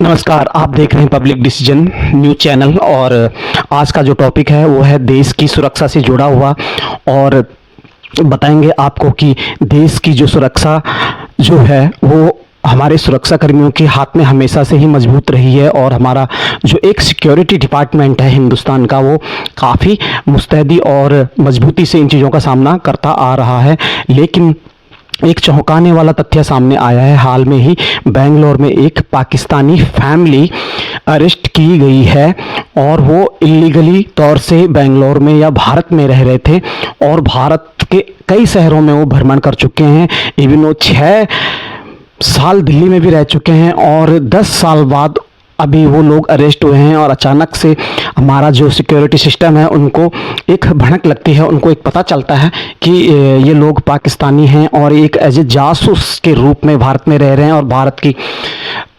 नमस्कार, आप देख रहे हैं पब्लिक डिसीजन न्यूज़ चैनल। और आज का जो टॉपिक है वो है देश की सुरक्षा से जुड़ा हुआ। और बताएंगे आपको कि देश की जो सुरक्षा जो है वो हमारे सुरक्षा कर्मियों के हाथ में हमेशा से ही मजबूत रही है। और हमारा जो एक सिक्योरिटी डिपार्टमेंट है हिंदुस्तान का, वो काफ़ी मुस्तैदी और मजबूती से इन चीज़ों का सामना करता आ रहा है। लेकिन एक चौंकाने वाला तथ्य सामने आया है। हाल में ही बेंगलोर में एक पाकिस्तानी फैमिली अरेस्ट की गई है और वो इलीगली तौर से बेंगलोर में या भारत में रह रहे थे और भारत के कई शहरों में वो भ्रमण कर चुके हैं। इवन वो 6 साल दिल्ली में भी रह चुके हैं और 10 साल बाद अभी वो लोग अरेस्ट हुए हैं। और अचानक से हमारा जो सिक्योरिटी सिस्टम है उनको एक भनक लगती है, उनको एक पता चलता है कि ये लोग पाकिस्तानी हैं और एक एज ए जासूस के रूप में भारत में रह रहे हैं और भारत की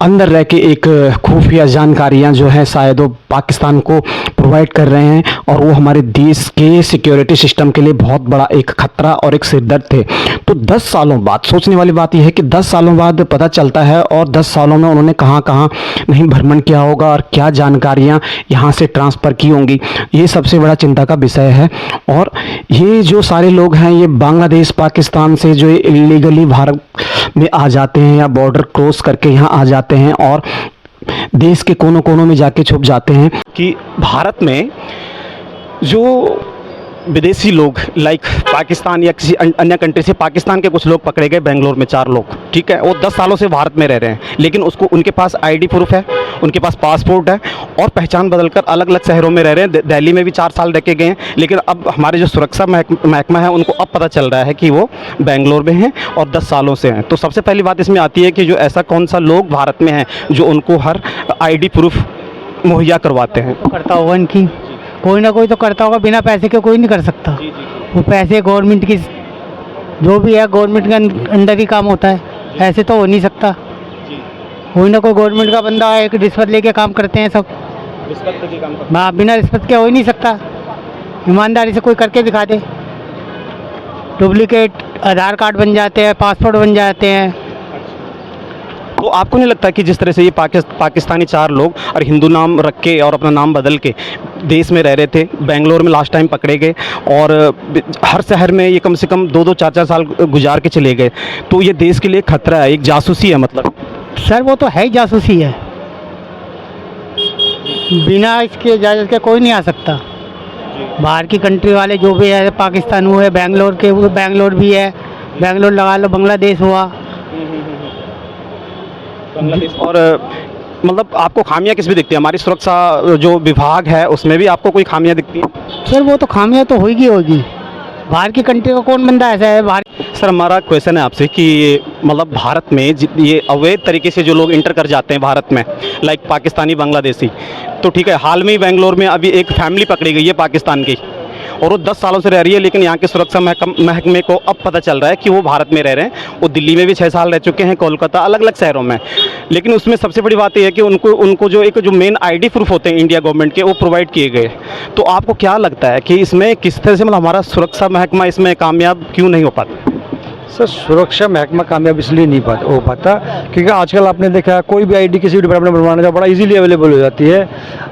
अंदर रह के एक खुफिया जानकारियां जो है शायद वो पाकिस्तान को प्रोवाइड कर रहे हैं। और वो हमारे देश के सिक्योरिटी सिस्टम के लिए बहुत बड़ा एक खतरा और एक सिरदर्द थे। तो 10 सालों बाद सोचने वाली बात यह है कि 10 सालों बाद पता चलता है और 10 सालों में उन्होंने कहाँ कहाँ नहीं भ्रमण किया होगा और क्या जानकारियाँ यहाँ से ट्रांसफ़र की होंगी, ये सबसे बड़ा चिंता का विषय है। और ये जो सारे लोग हैं ये बांग्लादेश पाकिस्तान से जो इलीगली भारत में आ जाते हैं या बॉर्डर क्रॉस करके यहाँ आ जाते हैं और देश के कोनों कोनों में जाके छुप जाते हैं। कि भारत में जो विदेशी लोग लाइक पाकिस्तान या किसी अन्य कंट्री से, पाकिस्तान के कुछ लोग पकड़े गए बेंगलोर में 4 लोग, ठीक है, वो 10 सालों से भारत में रह रहे हैं। लेकिन उनके पास आईडी प्रूफ है, उनके पास पासपोर्ट है और पहचान बदलकर अलग अलग शहरों में रह रहे हैं। दिल्ली में भी 4 साल रह के गए हैं। लेकिन अब हमारे जो सुरक्षा महकमा है उनको अब पता चल रहा है कि वो बेंगलोर में हैं और 10 सालों से हैं। तो सबसे पहली बात इसमें आती है कि जो ऐसा कौन सा लोग भारत में हैं जो उनको हर आईडी प्रूफ मुहैया करवाते हैं। करता होगा इनकी, कोई ना कोई तो करता होगा, बिना पैसे के कोई नहीं कर सकता। वो पैसे गवर्नमेंट की, जो भी है गवर्नमेंट के अंडर ही काम होता है, ऐसे तो हो नहीं सकता। कोई ना कोई गवर्नमेंट का बंदा एक रिश्वत लेके काम करते हैं सब, रिश्वत लेके काम करते हैं। बिना रिश्वत के हो ही नहीं सकता। ईमानदारी से कोई करके दिखा दे, डुप्लीकेट आधार कार्ड बन जाते हैं, पासपोर्ट बन जाते हैं। तो आपको नहीं लगता कि जिस तरह से ये पाकिस्तानी 4 लोग और हिंदू नाम रख के और अपना नाम बदल के देश में रह रहे थे, बेंगलोर में लास्ट टाइम पकड़े गए और हर शहर में ये कम से कम 2-2, 4-4 साल गुजार के चले गए, तो ये देश के लिए खतरा है, एक जासूसी है मतलब? सर वो तो है ही जासूसी है, बिना इसके इजाज़त के कोई नहीं आ सकता। बाहर की कंट्री वाले जो भी है, पाकिस्तान हुए, बेंगलोर के वो बेंगलोर भी है, बेंगलोर लगा लो, बांग्लादेश हुआ। और मतलब आपको खामियां किस में दिखती है? हमारी सुरक्षा जो विभाग है उसमें भी आपको कोई खामियां दिखती है? सर वो तो खामियां तो होगी। बाहर की कंट्री का कौन बंदा ऐसा है बाहर? सर हमारा क्वेश्चन है आपसे कि मतलब भारत में ये अवैध तरीके से जो लोग इंटर कर जाते हैं भारत में, लाइक पाकिस्तानी, बांग्लादेशी, तो ठीक है, हाल में ही बेंगलोर में अभी एक फैमिली पकड़ी गई है पाकिस्तान की और वो 10 सालों से रह रही है। लेकिन यहाँ के सुरक्षा महकमे को अब पता चल रहा है कि वो भारत में रह रहे हैं। वो दिल्ली में भी 6 साल रह चुके हैं, कोलकाता, अलग अलग शहरों में। लेकिन उसमें सबसे बड़ी बात यह है कि उनको जो मेन आईडी प्रूफ होते हैं इंडिया गवर्नमेंट के, वो प्रोवाइड किए गए। तो आपको क्या लगता है कि इसमें किस तरह से मतलब हमारा सुरक्षा महकमा इसमें कामयाब क्यों नहीं हो पाता? सर सुरक्षा महकमा कामयाब इसलिए नहीं हो पाता क्योंकि आजकल आपने देखा है कोई भी आईडी किसी भी डिपार्टमेंट में बनवाना चाहे बड़ा इजीली अवेलेबल हो जाती है।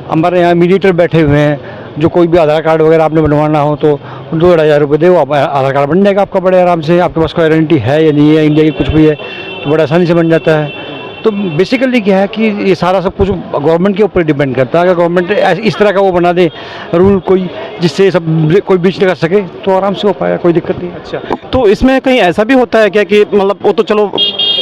हमारे यहाँ मीडिएटर बैठे हुए हैं, जो कोई भी आधार कार्ड वगैरह आपने बनवाना हो तो 2-2.5 रुपये दे, वो आधार कार्ड बन जाएगा आपका बड़े आराम से। आपके पास कोई गारंटी है या नहीं है, इंडिया की कुछ भी है तो बड़ा आसानी से बन जाता है। तो बेसिकली क्या है कि ये सारा सब कुछ गवर्नमेंट के ऊपर डिपेंड करता है। अगर गवर्नमेंट इस तरह का वो बना दे रूल कोई, जिससे सब कोई बीच नहीं कर सके, तो आराम से हो पाएगा, कोई दिक्कत नहीं। अच्छा, तो इसमें कहीं ऐसा भी होता है क्या कि मतलब वो तो चलो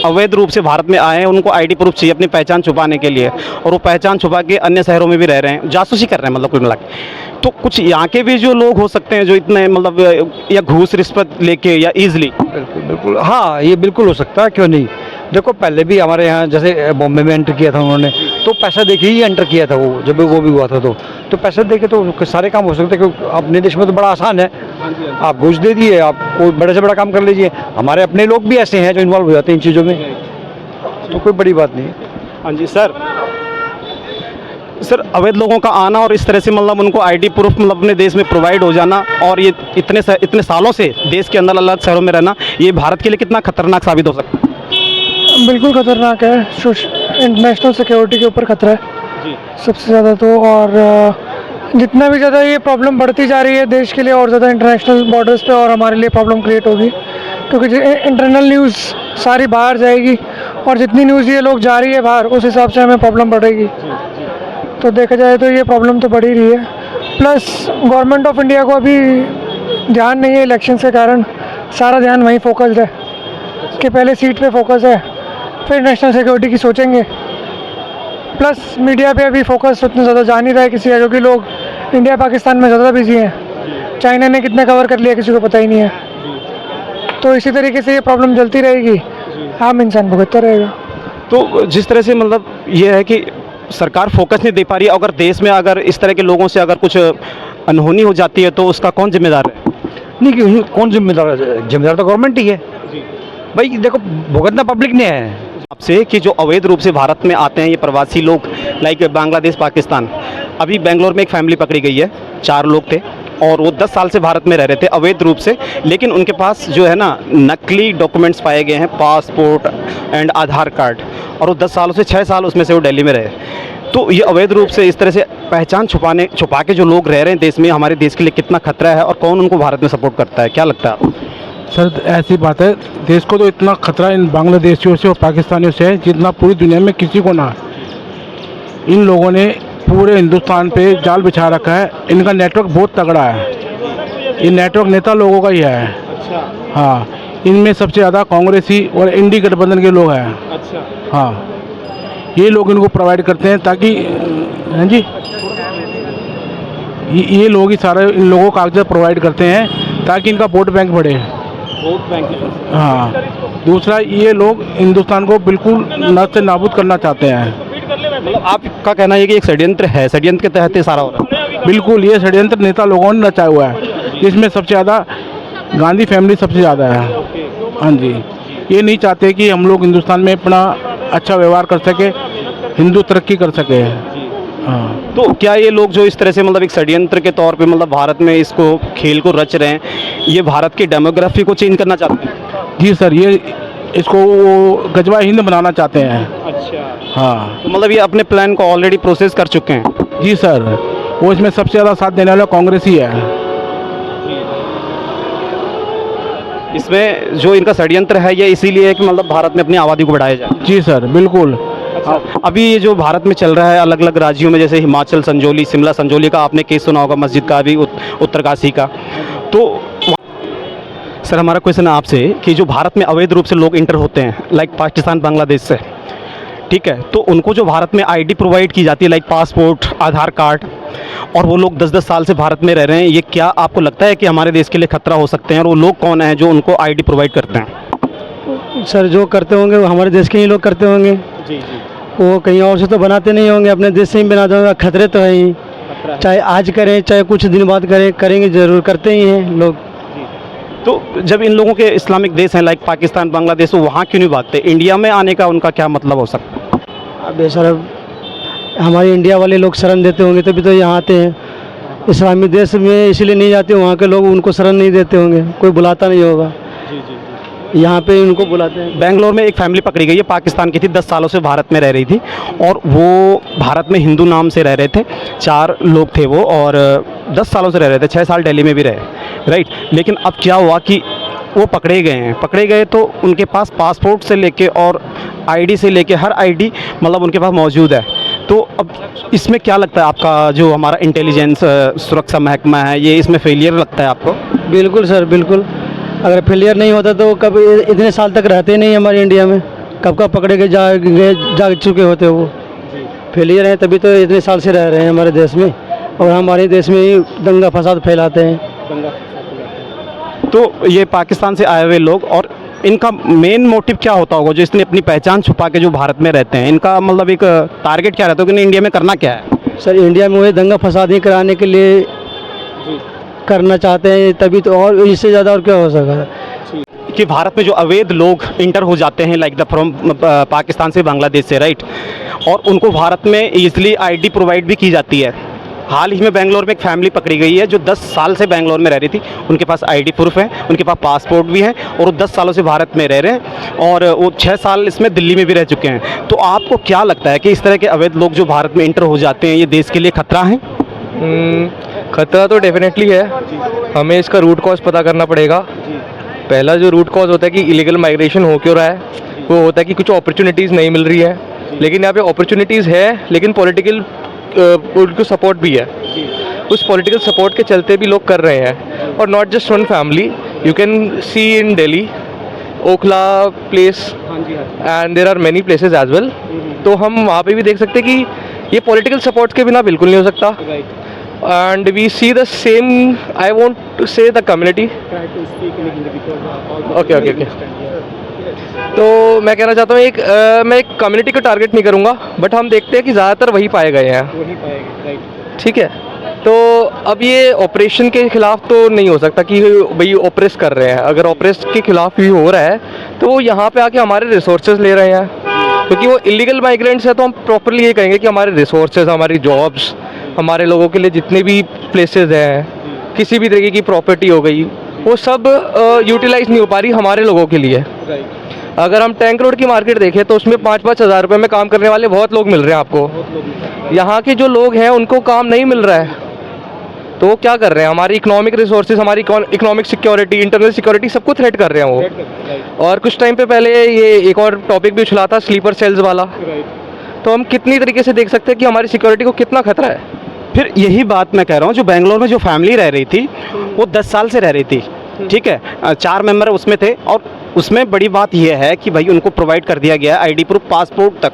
अवैध रूप से भारत में आए हैं, उनको आईडी प्रूफ चाहिए अपनी पहचान छुपाने के लिए और वो पहचान छुपा के अन्य शहरों में भी रह रहे हैं, जासूसी कर रहे हैं मतलब कुल मिला के। तो कुछ यहाँ के भी जो लोग हो सकते हैं जो इतने मतलब या घूस रिश्वत लेके या ईजिली? बिल्कुल, हाँ ये बिल्कुल हो सकता है, क्यों नहीं। देखो पहले भी हमारे यहाँ जैसे बॉम्बे में एंटर किया था उन्होंने, तो पैसा देके ही एंटर किया था वो, जब वो भी हुआ था तो पैसा देके तो सारे काम हो सकते हैं। क्योंकि अपने देश में तो बड़ा आसान है, आप घूस दे दिए, आप कोई बड़े से बड़ा काम कर लीजिए। हमारे अपने लोग भी ऐसे हैं जो इन्वॉल्व हो जाते हैं इन चीज़ों में, तो कोई बड़ी बात नहीं है। हाँ जी सर, अवैध लोगों का आना और इस तरह से मतलब उनको आईडी प्रूफ मतलब अपने देश में प्रोवाइड हो जाना और ये इतने सालों से देश के अंदर अलग शहरों में रहना, ये भारत के लिए कितना खतरनाक साबित हो सकता है? बिल्कुल खतरनाक है। इंटरनेशनल सिक्योरिटी के ऊपर खतरा है जी सबसे ज़्यादा तो। और जितना भी ज़्यादा ये प्रॉब्लम बढ़ती जा रही है देश के लिए और ज़्यादा इंटरनेशनल बॉर्डर्स पे और हमारे लिए प्रॉब्लम क्रिएट होगी, क्योंकि इंटरनल न्यूज़ सारी बाहर जाएगी और जितनी न्यूज़ ये लोग जा रही है बाहर उस हिसाब से हमें प्रॉब्लम बढ़ेगी। तो देखा जाए तो ये प्रॉब्लम तो बढ़ ही रही है। प्लस गवर्नमेंट ऑफ इंडिया को अभी ध्यान नहीं है इलेक्शन के कारण, सारा ध्यान वहीं फोकस्ड है कि पहले सीट पे फोकस है फिर नेशनल सिक्योरिटी की सोचेंगे। प्लस मीडिया पे अभी फोकस उतना ज़्यादा जा नहीं रहा है किसी का, क्योंकि लोग इंडिया पाकिस्तान में ज़्यादा बिजी हैं। चाइना ने कितना कवर कर लिया किसी को पता ही नहीं है। तो इसी तरीके से ये प्रॉब्लम चलती रहेगी, आम इंसान भुगतता रहेगा। तो जिस तरह से मतलब ये है कि सरकार फोकस नहीं दे पा रही है, अगर देश में अगर इस तरह के लोगों से अगर कुछ अनहोनी हो जाती है तो उसका कौन जिम्मेदार है? नहीं कि कौन जिम्मेदार है? जिम्मेदार तो गवर्नमेंट ही है भाई। देखो भुगतना पब्लिक ने है। आपसे कि जो अवैध रूप से भारत में आते हैं ये प्रवासी लोग लाइक बांग्लादेश पाकिस्तान, अभी बेंगलोर में एक फैमिली पकड़ी गई है, 4 लोग थे और वो 10 साल से भारत में रह रहे थे अवैध रूप से, लेकिन उनके पास जो है ना नकली डॉक्यूमेंट्स पाए गए हैं, पासपोर्ट एंड आधार कार्ड, और वो 10 सालों से 6 साल उसमें से वो दिल्ली में रहे। तो ये अवैध रूप से इस तरह से पहचान छुपा के जो लोग रह रहे हैं देश में, हमारे देश के लिए कितना खतरा है और कौन उनको भारत में सपोर्ट करता है, क्या लगता है आपको? सर ऐसी बात है, देश को तो इतना खतरा इन बांग्लादेशियों से और पाकिस्तानियों से है जितना पूरी दुनिया में किसी को ना। इन लोगों ने पूरे हिंदुस्तान पे जाल बिछा रखा है, इनका नेटवर्क बहुत तगड़ा है। ये नेटवर्क नेता लोगों का ही है। हाँ, इनमें सबसे ज़्यादा कांग्रेसी और इंडी गठबंधन के लोग हैं। हाँ, ये लोग इनको प्रोवाइड करते हैं ताकि, हाँ जी, ये लोग ही सारे इन लोगों को कागजात प्रोवाइड करते हैं ताकि इनका वोट बैंक बढ़े। Vote bank? हाँ, दूसरा ये लोग हिंदुस्तान को बिल्कुल नष्ट नाबूद करना चाहते हैं। मतलब आपका कहना है कि एक षड्यंत्र है, षड्यंत्र के तहत ये सारा हो रहा है? बिल्कुल, ये षड्यंत्र नेता लोगों ने रचाया हुआ है, जिसमें सबसे ज़्यादा गांधी फैमिली सबसे ज़्यादा है। हाँ जी, ये नहीं चाहते कि हम लोग हिंदुस्तान में अपना अच्छा व्यवहार कर सके, हिंदू तरक्की कर सके। हाँ, तो क्या ये लोग जो इस तरह से मतलब एक षड्यंत्र के तौर पे मतलब भारत में इसको खेल को रच रहे हैं, ये भारत की डेमोग्राफी को चेंज करना चाहते हैं? जी सर, ये इसको वो गजवा हिंद बनाना चाहते हैं। अच्छा। हाँ, तो मतलब ये अपने प्लान को ऑलरेडी प्रोसेस कर चुके हैं? जी सर, वो इसमें सबसे ज़्यादा साथ देने वाला कांग्रेस ही है। इसमें जो इनका षड्यंत्र है ये इसीलिए है कि मतलब भारत में अपनी आबादी को बढ़ाया जाए। जी सर, बिल्कुल। अभी ये जो भारत में चल रहा है अलग अलग राज्यों में, जैसे हिमाचल संजौली, शिमला संजौली का आपने केस सुना होगा, मस्जिद का भी, उत्तरकाशी का। तो सर हमारा क्वेश्चन है आपसे कि जो भारत में अवैध रूप से लोग इंटर होते हैं लाइक पाकिस्तान बांग्लादेश से, ठीक है, तो उनको जो भारत में आईडी प्रोवाइड की जाती है लाइक पासपोर्ट, आधार कार्ड, और वो लोग 10-10 साल से भारत में रह रहे हैं, ये क्या आपको लगता है कि हमारे देश के लिए खतरा हो सकते हैं? और वो लोग कौन हैं जो उनको आईडी प्रोवाइड करते हैं? सर जो करते होंगे वो हमारे देश के ही लोग करते होंगे। जी जी। वो कहीं और से तो बनाते नहीं होंगे, अपने देश से ही बनाते होंगे। खतरे तो है ही, चाहे आज करें चाहे कुछ दिन बाद करें, करेंगे ज़रूर, करते ही हैं लोग। तो जब इन लोगों के इस्लामिक देश हैं लाइक पाकिस्तान बांग्लादेश, तो वहाँ क्यों नहीं भागते? इंडिया में आने का उनका क्या मतलब हो सकता है? अब सर हमारे इंडिया वाले लोग शरण देते होंगे तभी तो यहाँ आते हैं। इस्लामी देश में इसलिए नहीं जाते, वहाँ के लोग उनको शरण नहीं देते होंगे, कोई बुलाता नहीं होगा। जी जी। यहाँ पे उनको बुलाते हैं। बेंगलोर में एक फैमिली पकड़ी गई है, पाकिस्तान की थी, 10 सालों से भारत में रह रही थी और वो भारत में हिंदू नाम से रह रहे थे। 4 लोग थे वो और 10 सालों से रह रहे थे, 6 साल दिल्ली में भी रहे, राइट। लेकिन अब क्या हुआ कि वो पकड़े गए हैं। पकड़े गए तो उनके पास पासपोर्ट से लेके और आईडी से लेके हर आईडी मतलब उनके पास मौजूद है। तो अब इसमें क्या लगता है आपका, जो हमारा इंटेलिजेंस सुरक्षा महकमा है, ये इसमें फेलियर लगता है आपको? बिल्कुल सर, बिल्कुल। अगर फेलियर नहीं होता तो कब इतने साल तक रहते नहीं हमारे इंडिया में, कब कब पकड़े के जा चुके होते वो। फेलियर है तभी तो इतने साल से रह रहे हैं हमारे देश में, और हमारे देश में ही दंगा फसाद फैलाते हैं। तो ये पाकिस्तान से आए हुए लोग, और इनका मेन मोटिव क्या होता होगा, जो इसने अपनी पहचान छुपा के जो भारत में रहते हैं, इनका मतलब एक टारगेट क्या रहता है कि इंडिया में करना क्या है? सर इंडिया में वही दंगा फसाद ही कराने के लिए करना चाहते हैं, तभी तो, और इससे ज़्यादा और क्या हो सकता कि भारत में जो अवैध लोग इंटर हो जाते हैं लाइक द फ्रॉम पाकिस्तान से बांग्लादेश से, राइट, और उनको भारत में ईजिली आईडी प्रोवाइड भी की जाती है, हाल ही में बेंगलोर में एक फैमिली पकड़ी गई है जो 10 साल से बेंगलोर में रह रही थी। उनके पास आईडी प्रूफ है, उनके पास पासपोर्ट भी है और वो 10 सालों से भारत में रह रहे हैं और वो 6 साल इसमें दिल्ली में भी रह चुके हैं। तो आपको क्या लगता है कि इस तरह के अवैध लोग जो भारत में इंटर हो जाते हैं, ये देश के लिए खतरा है? खतरा तो डेफिनेटली है। हमें इसका रूट कॉज पता करना पड़ेगा। पहला जो रूट कॉज होता है कि इलीगल माइग्रेशन हो क्यों रहा है, वो होता है कि कुछ अपॉर्चुनिटीज़ नहीं मिल रही है। लेकिन यहाँ पे अपॉर्चुनिटीज़ है, लेकिन पॉलिटिकल उनको सपोर्ट भी है। उस पॉलिटिकल सपोर्ट के चलते भी लोग कर रहे हैं। और not just one family, you can see in Delhi, Okhla place and there are many places as well. तो हम वहाँ पे भी देख सकते हैं कि ये पॉलिटिकल सपोर्ट के बिना बिल्कुल नहीं हो सकता। And we see the same, I want to say the community. Okay okay okay. तो मैं कहना चाहता हूँ मैं एक कम्युनिटी को टारगेट नहीं करूँगा, बट हम देखते हैं कि ज़्यादातर वही पाए गए हैं। ठीक है, तो अब ये ऑपरेशन के खिलाफ तो नहीं हो सकता कि भाई ऑपरेस कर रहे हैं। अगर ऑपरेस के खिलाफ भी हो रहा है तो वो यहाँ पे आके हमारे रिसोर्सेज ले रहे हैं, क्योंकि वो इलीगल माइग्रेंट्स है। तो हम प्रॉपरली ये कहेंगे कि हमारे रिसोर्सेज, हमारी जॉब्स, हमारे लोगों के लिए जितने भी प्लेसेस हैं, किसी भी तरीके की प्रॉपर्टी हो गई, वो सब यूटिलाइज नहीं हो पा रही हमारे लोगों के लिए। अगर हम टैंक रोड की मार्केट देखें तो उसमें 5-5 हज़ार रुपये में काम करने वाले बहुत लोग मिल रहे हैं आपको। यहाँ के जो लोग हैं उनको काम नहीं मिल रहा है, तो वो क्या कर रहे हैं, हमारी इकोनॉमिक रिसोर्सेज, हमारी इकोनॉमिक सिक्योरिटी, इंटरनल सिक्योरिटी सबको थ्रेट कर रहे हैं वो। और कुछ टाइम पे पहले ये एक और टॉपिक भी उछला था, स्लीपर सेल्स वाला। तो हम कितनी तरीके से देख सकते हैं कि हमारी सिक्योरिटी को कितना खतरा है। फिर यही बात मैं कह रहा हूँ, जो बेंगलोर में जो फैमिली रह रही थी वो 10 साल से रह रही थी, ठीक है, 4 मेंबर उसमें थे। और उसमें बड़ी बात यह है कि भाई उनको प्रोवाइड कर दिया गया है आईडी प्रूफ, पासपोर्ट तक,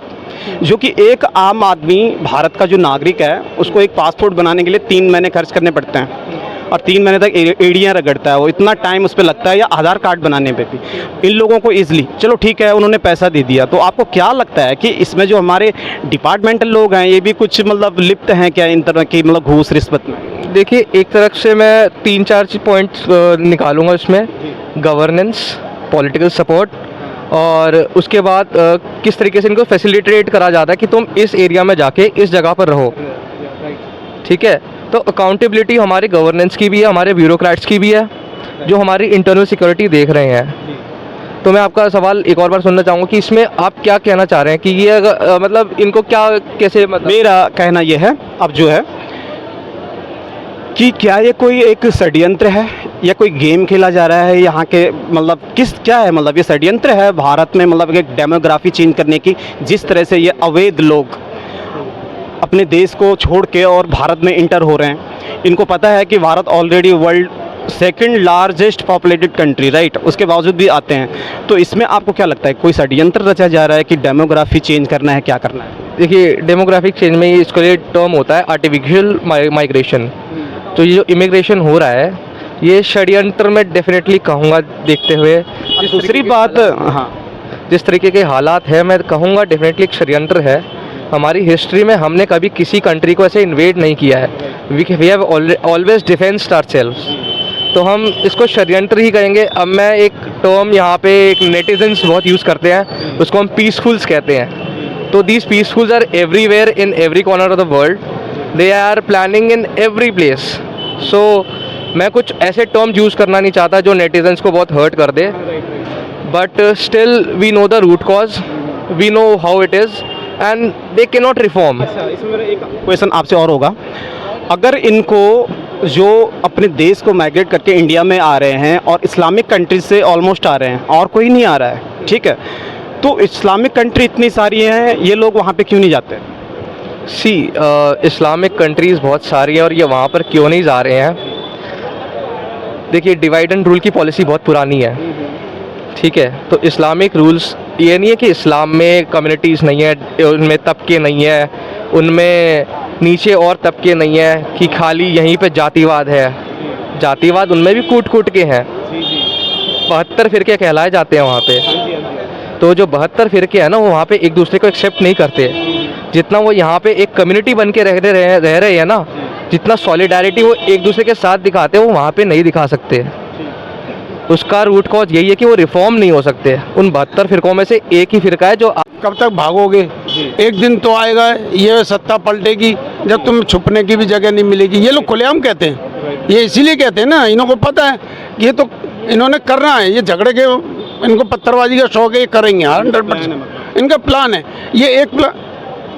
जो कि एक आम आदमी भारत का जो नागरिक है उसको एक पासपोर्ट बनाने के लिए 3 महीने खर्च करने पड़ते हैं और 3 महीने तक एड़ियाँ रगड़ता है वो, इतना टाइम उस पर लगता है, या आधार कार्ड बनाने पे भी। इन लोगों को ईजिली, चलो ठीक है, उन्होंने पैसा दे दिया। तो आपको क्या लगता है कि इसमें जो हमारे डिपार्टमेंटल लोग हैं ये भी कुछ मतलब लिप्त हैं क्या इन तरह की मतलब घूस रिश्वत में? देखिए, एक तरफ से मैं 3-4 पॉइंट्स निकालूंगा इसमें। गवर्नेंस, पॉलिटिकल सपोर्ट, और उसके बाद किस तरीके से इनको फैसिलिटेट करा जाता है कि तुम इस एरिया में जाके इस जगह पर रहो। ठीक है, तो अकाउंटेबिलिटी हमारे गवर्नेंस की भी है, हमारे ब्यूरोक्रेट्स की भी है, जो हमारी इंटरनल सिक्योरिटी देख रहे हैं। तो मैं आपका सवाल एक और बार सुनना चाहूँगा कि इसमें आप क्या कहना चाह रहे हैं कि ये मतलब इनको क्या, कैसे, मतलब मेरा कहना यह है अब जो है कि क्या ये कोई एक षड्यंत्र है या कोई गेम खेला जा रहा है यहाँ के, मतलब क्या है, मतलब ये षड्यंत्र है भारत में मतलब एक डेमोग्राफी चेंज करने की, जिस तरह से ये अवैध लोग अपने देश को छोड़ के और भारत में इंटर हो रहे हैं। इनको पता है कि Bharat already world 2nd largest populated country, right, उसके बावजूद भी आते हैं। तो इसमें आपको क्या लगता है, कोई षड्यंत्र रचा जा रहा है कि डेमोग्राफी चेंज करना है, क्या करना है? देखिए, डेमोग्राफिक चेंज में इसके लिए टर्म होता है आर्टिफिशियल माइग्रेशन। तो ये जो इमिग्रेशन हो रहा है ये षड्यंत्र में डेफिनेटली कहूँगा, देखते हुए। दूसरी बात, हाँ, जिस तरीके के हालात हैं, मैं कहूँगा डेफिनेटली एक षड्यंत्र है। हमारी हिस्ट्री में हमने कभी किसी कंट्री को ऐसे इन्वेड नहीं किया है। We have always defended ourselves. तो हम इसको षड्यंत्र ही कहेंगे। अब मैं एक टर्म यहाँ पे एक नेटिजन्स बहुत यूज़ करते हैं, उसको हम पीसफुल्स कहते हैं। तो these peacefuls are everywhere in every corner of the world, they are planning in every place. So मैं कुछ ऐसे टर्म यूज़ करना नहीं चाहता जो नेटिजन्स को बहुत हर्ट कर दे, but still we know the root cause, we know how it is and they can not reform. इसमें मेरा एक क्वेश्चन आपसे और होगा, अगर इनको जो अपने देश को माइग्रेट करके इंडिया में आ रहे हैं और इस्लामिक कंट्री से ऑलमोस्ट आ रहे हैं और कोई नहीं आ रहा है, ठीक है, तो इस्लामिक कंट्री इतनी सारी हैं, ये लोग वहाँ पे क्यों नहीं जाते? सी इस्लामिक कंट्रीज़ बहुत सारी हैं और ये वहाँ पर क्यों नहीं जा रहे हैं? देखिए, डिवाइड एंड रूल की पॉलिसी बहुत पुरानी है, ठीक है। तो इस्लामिक रूल्स ये नहीं है कि इस्लाम में कम्युनिटीज़ नहीं है, उनमें तबके नहीं है, उनमें नीचे और तबके नहीं है कि खाली यहीं पे जातिवाद है। जातिवाद उनमें भी कूट कूट के हैं। 72 फिरके कहलाए जाते हैं वहाँ पे। तो जो 72 फिरके हैं ना, वो वहाँ पे एक दूसरे को एक्सेप्ट नहीं करते। जितना वो यहाँ पे एक कम्युनिटी बन के रह रहे हैं ना, जितना सॉलिडारिटी वो एक दूसरे के साथ दिखाते हैं, वो वहाँ पे नहीं दिखा सकते। उसका रूट कॉज यही है कि वो रिफॉर्म नहीं हो सकते। उन 72 फिरकों में से एक ही फिरका है जो कब तक भागोगे? एक दिन तो आएगा, ये सत्ता पलटेगी जब तुम छुपने की भी जगह नहीं मिलेगी। ये लोग खुलेआम कहते हैं, ये इसीलिए कहते हैं ना, इनको पता है कि ये तो इन्होंने करना है, ये झगड़े के, इनको पत्थरबाजी का शौक है, ये करेंगे 100%। इनका प्लान है ये एक प्लान।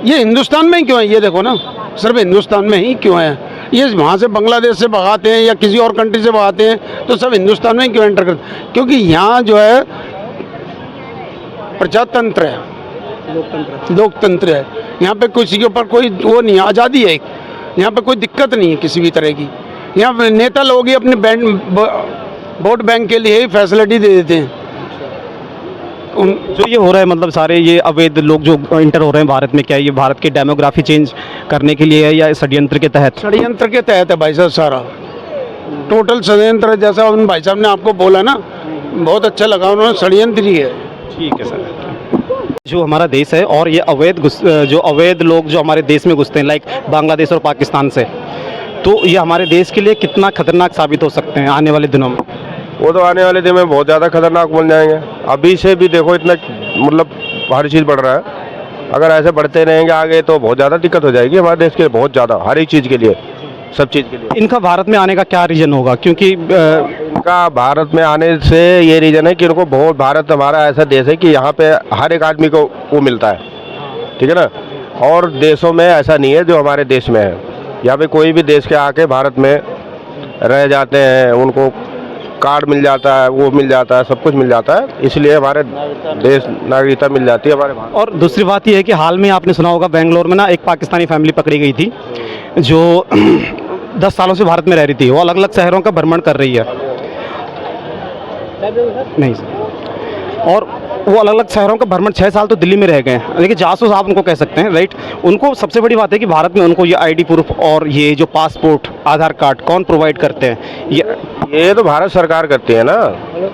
ये हिंदुस्तान में ही क्यों है, ये देखो ना, सिर्फ हिंदुस्तान में ही क्यों है। ये वहाँ से बांग्लादेश से भगाते हैं या किसी और कंट्री से भगाते हैं तो सब हिंदुस्तान में ही क्यों एंटर करते हैं? क्योंकि यहाँ जो है प्रजातंत्र है, लोकतंत्र है। यहाँ पे किसी के ऊपर कोई वो नहीं है, आज़ादी है। यहाँ पे कोई दिक्कत नहीं है किसी भी तरह की। यहाँ नेता लोग ही अपने वोट बैंक के लिए ही फैसिलिटी दे देते हैं। जो ये हो रहा है, मतलब सारे ये अवैध लोग जो इंटर हो रहे हैं भारत में, क्या ये भारत की डेमोग्राफी चेंज करने के लिए है या षड्यंत्र के तहत? षड्यंत्र के तहत है भाई साहब, सारा टोटल षड्यंत्र है। जैसा उन भाई साहब ने आपको बोला ना, बहुत अच्छा लगा, उन्होंने षड्यंत्र ही है। ठीक है सर। जो हमारा देश है और ये अवैध लोग जो हमारे देश में घुसते हैं, लाइक बांग्लादेश और पाकिस्तान से, तो ये हमारे देश के लिए कितना खतरनाक साबित हो सकते हैं आने वाले दिनों में? वो तो आने वाले दिन में बहुत ज़्यादा खतरनाक बन जाएंगे। अभी से भी देखो इतना मतलब हर चीज़ बढ़ रहा है। अगर ऐसे बढ़ते रहेंगे आगे तो बहुत ज़्यादा दिक्कत हो जाएगी हमारे देश के लिए, बहुत ज़्यादा, हर एक चीज़ के लिए, सब चीज़ के लिए। इनका भारत में आने का क्या रीज़न होगा? क्योंकि इनका भारत में आने से ये रीज़न है कि इनको बहुत, भारत हमारा ऐसा देश है कि यहाँ पे हर एक आदमी को वो मिलता है, ठीक है ना। और देशों में ऐसा नहीं है जो हमारे देश में है। यहाँ पे कोई भी देश के आके भारत में रह जाते हैं, उनको कार्ड मिल जाता है, वो मिल जाता है, सब कुछ मिल जाता है, इसलिए हमारे देश नागरिकता मिल जाती है हमारे भारत। और दूसरी बात यह है कि हाल में आपने सुना होगा, बेंगलोर में ना एक पाकिस्तानी फैमिली पकड़ी गई थी जो 10 सालों से भारत में रह रही थी। वो अलग अलग शहरों का भ्रमण कर रही है। नहीं सर, और वो अलग अलग शहरों का भ्रमण 6 साल तो दिल्ली में रह गए हैं। लेकिन जासूस आप उनको कह सकते हैं, राइट। उनको सबसे बड़ी बात है कि भारत में उनको ये आईडी प्रूफ और ये जो पासपोर्ट, आधार कार्ड कौन प्रोवाइड करते हैं? ये तो भारत सरकार करती है ना,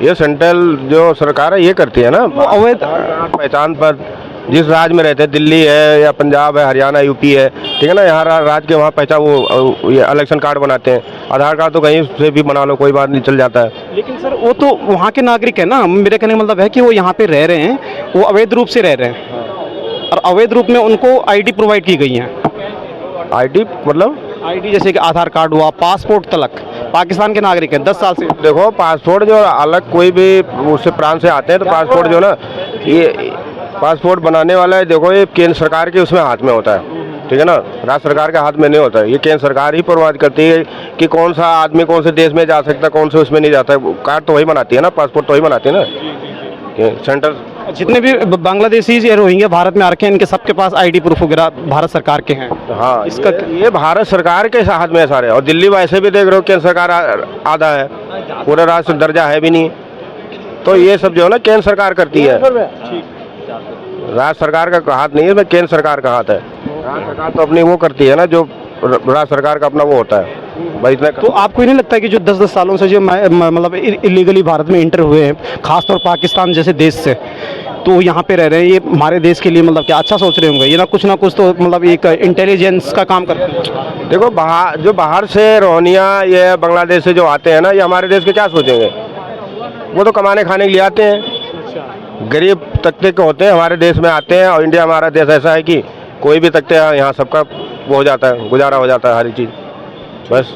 ये सेंट्रल जो सरकार है ये करती है ना। अवैध पहचान पर जिस राज्य में रहते हैं, दिल्ली है या पंजाब है, हरियाणा, यूपी है, ठीक है ना, यहाँ राज्य के वहाँ पहचान, वो ये इलेक्शन कार्ड बनाते हैं। आधार कार्ड तो कहीं से भी बना लो, कोई बात नहीं, चल जाता है। लेकिन सर वो तो वहाँ के नागरिक है ना। मेरे कहने का मतलब है कि वो यहाँ पे रह रहे हैं, वो अवैध रूप से रह रहे हैं और अवैध रूप में उनको आईडी प्रोवाइड की गई है। आईडी मतलब आईडी जैसे कि आधार कार्ड हुआ, पासपोर्ट तलक। पाकिस्तान के नागरिक हैं 10 साल से। देखो पासपोर्ट जो अलग कोई भी उससे प्रांत से आते हैं तो पासपोर्ट जो ना, ये पासपोर्ट बनाने वाला है, देखो ये केंद्र सरकार के उसमें हाथ में होता है, ठीक है ना, राज्य सरकार के हाथ में नहीं होता है। ये केंद्र सरकार ही प्रोवाइड करती है कि कौन सा आदमी कौन से देश में जा सकता है, कौन से उसमें नहीं जाता है। कार्ड तो वही बनाती है ना, पासपोर्ट तो वही बनाती है ना, सेंटर। जितने भी बांग्लादेशी या रोहिंग्या भारत में आ रखे हैं, इनके सबके पास आईडी प्रूफ वगैरह भारत सरकार के हैं। हाँ, इसका ये भारत सरकार के हाथ में है सारे। और दिल्ली वैसे भी देख रहे हो केंद्र सरकार आधा है, पूरा राष्ट्र दर्जा है भी नहीं, तो ये सब जो है ना केंद्र सरकार करती है, राज्य सरकार का हाथ नहीं है, इसमें केंद्र सरकार का हाथ है। राज्य सरकार तो अपनी वो करती है ना, जो राज्य सरकार का अपना वो होता है भाई। इतना तो आपको नहीं लगता कि जो 10-10 सालों से जो मतलब इलीगली भारत में इंटर हुए हैं, खासतौर पाकिस्तान जैसे देश से, तो यहाँ पे रह रहे हैं, ये हमारे देश के लिए मतलब क्या अच्छा सोच रहे होंगे? ये ना कुछ तो मतलब एक इंटेलिजेंस का काम करते हैं। देखो बाहर से रोहिंग्या ये बांग्लादेश से जो आते हैं ना, ये हमारे देश के क्या सोचेंगे? वो तो कमाने खाने के लिए आते हैं, गरीब तबके के होते हैं, हमारे देश में आते हैं। और इंडिया हमारा देश ऐसा है कि कोई भी तबके यहाँ सबका वो हो जाता है, गुजारा हो जाता है हर चीज़, बस।